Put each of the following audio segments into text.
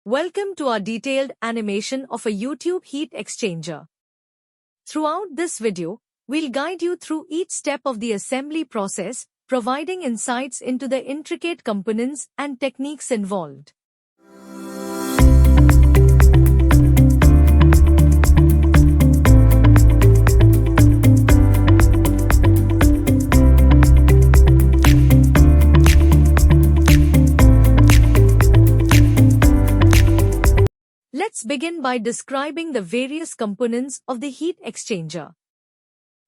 Welcome to our detailed animation of a YouTube heat exchanger. Throughout this video, we'll guide you through each step of the assembly process, providing insights into the intricate components and techniques involved. Let's begin by describing the various components of the heat exchanger.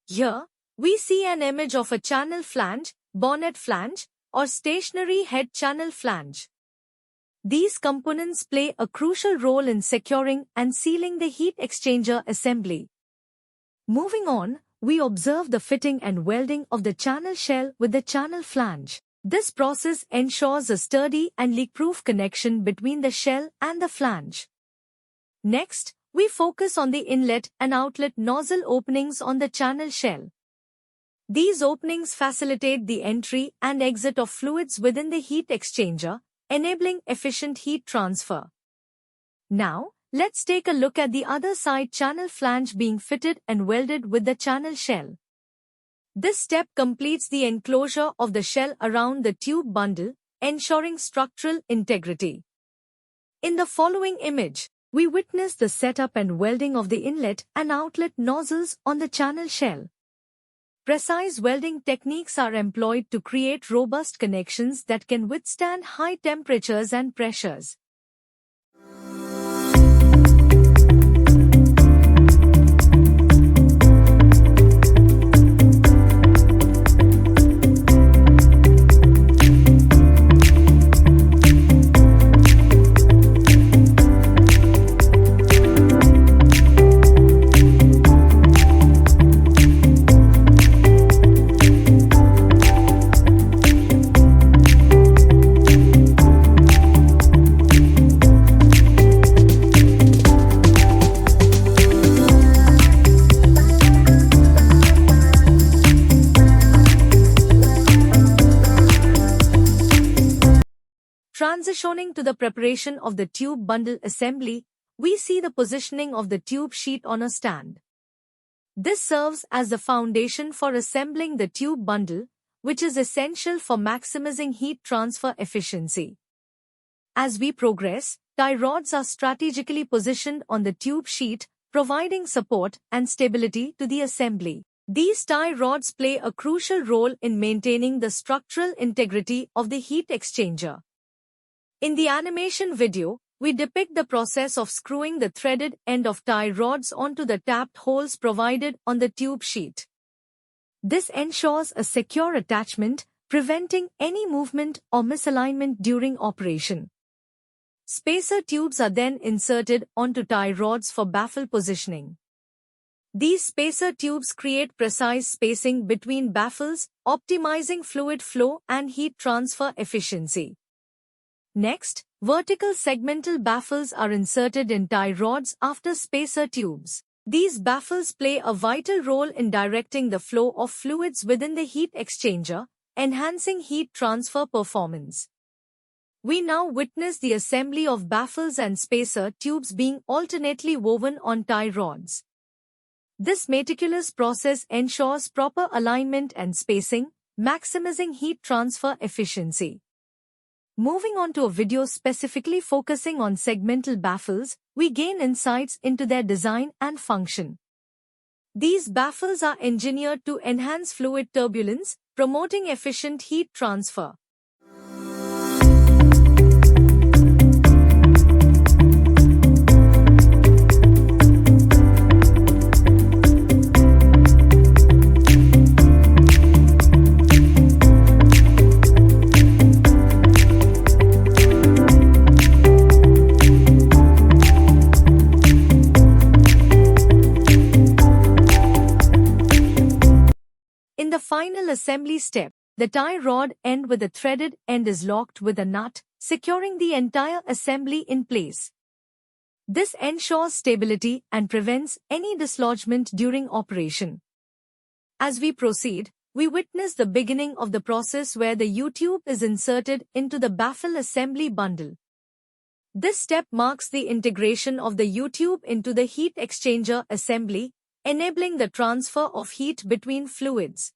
Here, we see an image of a channel flange, bonnet flange, or stationary head channel flange. These components play a crucial role in securing and sealing the heat exchanger assembly. Moving on, we observe the fitting and welding of the channel shell with the channel flange. This process ensures a sturdy and leak-proof connection between the shell and the flange. Next, we focus on the inlet and outlet nozzle openings on the channel shell. These openings facilitate the entry and exit of fluids within the heat exchanger, enabling efficient heat transfer. Now, let's take a look at the other side channel flange being fitted and welded with the channel shell. This step completes the enclosure of the shell around the tube bundle, ensuring structural integrity. In the following image, we witness the setup and welding of the inlet and outlet nozzles on the channel shell. Precise welding techniques are employed to create robust connections that can withstand high temperatures and pressures. Transitioning to the preparation of the tube bundle assembly, we see the positioning of the tube sheet on a stand. This serves as the foundation for assembling the tube bundle, which is essential for maximizing heat transfer efficiency. As we progress, tie rods are strategically positioned on the tube sheet, providing support and stability to the assembly. These tie rods play a crucial role in maintaining the structural integrity of the heat exchanger. In the animation video, we depict the process of screwing the threaded end of tie rods onto the tapped holes provided on the tube sheet. This ensures a secure attachment, preventing any movement or misalignment during operation. Spacer tubes are then inserted onto tie rods for baffle positioning. These spacer tubes create precise spacing between baffles, optimizing fluid flow and heat transfer efficiency. Next, vertical segmental baffles are inserted in tie rods after spacer tubes. These baffles play a vital role in directing the flow of fluids within the heat exchanger, enhancing heat transfer performance. We now witness the assembly of baffles and spacer tubes being alternately woven on tie rods. This meticulous process ensures proper alignment and spacing, maximizing heat transfer efficiency. Moving on to a video specifically focusing on segmental baffles, we gain insights into their design and function. These baffles are engineered to enhance fluid turbulence, promoting efficient heat transfer. In the final assembly step, the tie rod end with the threaded end is locked with a nut, securing the entire assembly in place. This ensures stability and prevents any dislodgement during operation. As we proceed, we witness the beginning of the process where the U-tube is inserted into the baffle assembly bundle. This step marks the integration of the U-tube into the heat exchanger assembly, enabling the transfer of heat between fluids.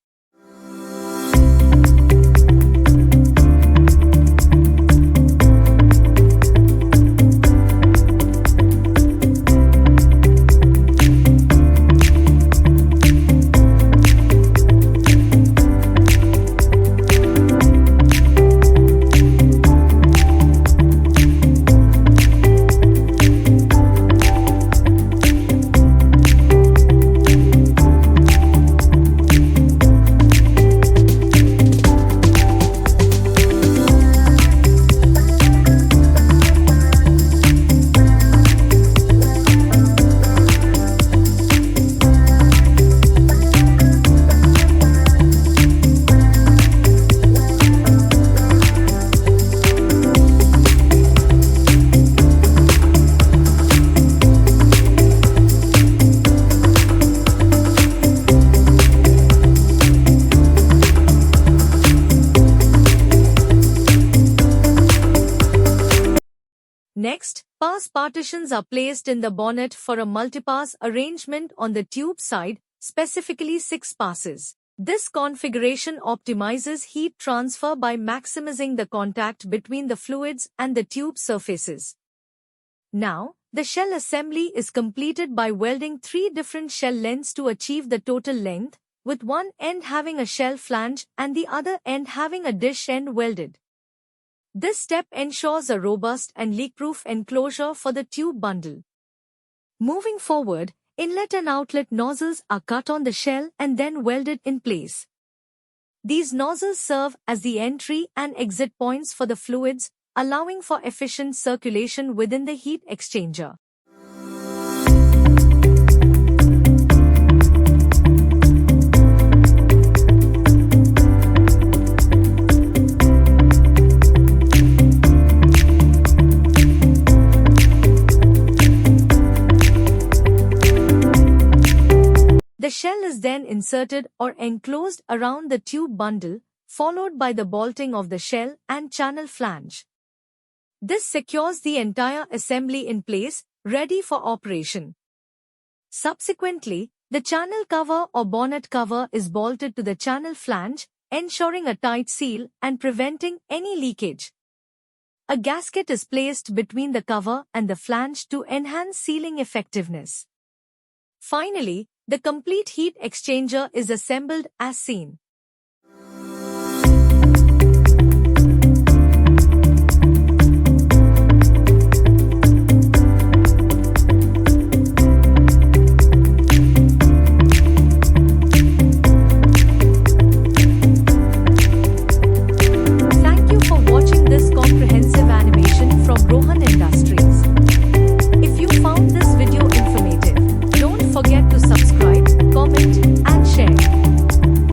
Next, pass partitions are placed in the bonnet for a multipass arrangement on the tube side, specifically 6 passes. This configuration optimizes heat transfer by maximizing the contact between the fluids and the tube surfaces. Now, the shell assembly is completed by welding 3 different shell lengths to achieve the total length, with one end having a shell flange and the other end having a dish end welded. This step ensures a robust and leak-proof enclosure for the tube bundle. Moving forward, inlet and outlet nozzles are cut on the shell and then welded in place. These nozzles serve as the entry and exit points for the fluids, allowing for efficient circulation within the heat exchanger. The shell is then inserted or enclosed around the tube bundle, followed by the bolting of the shell and channel flange. This secures the entire assembly in place, ready for operation. Subsequently, the channel cover or bonnet cover is bolted to the channel flange, ensuring a tight seal and preventing any leakage. A gasket is placed between the cover and the flange to enhance sealing effectiveness. Finally, the complete heat exchanger is assembled as seen.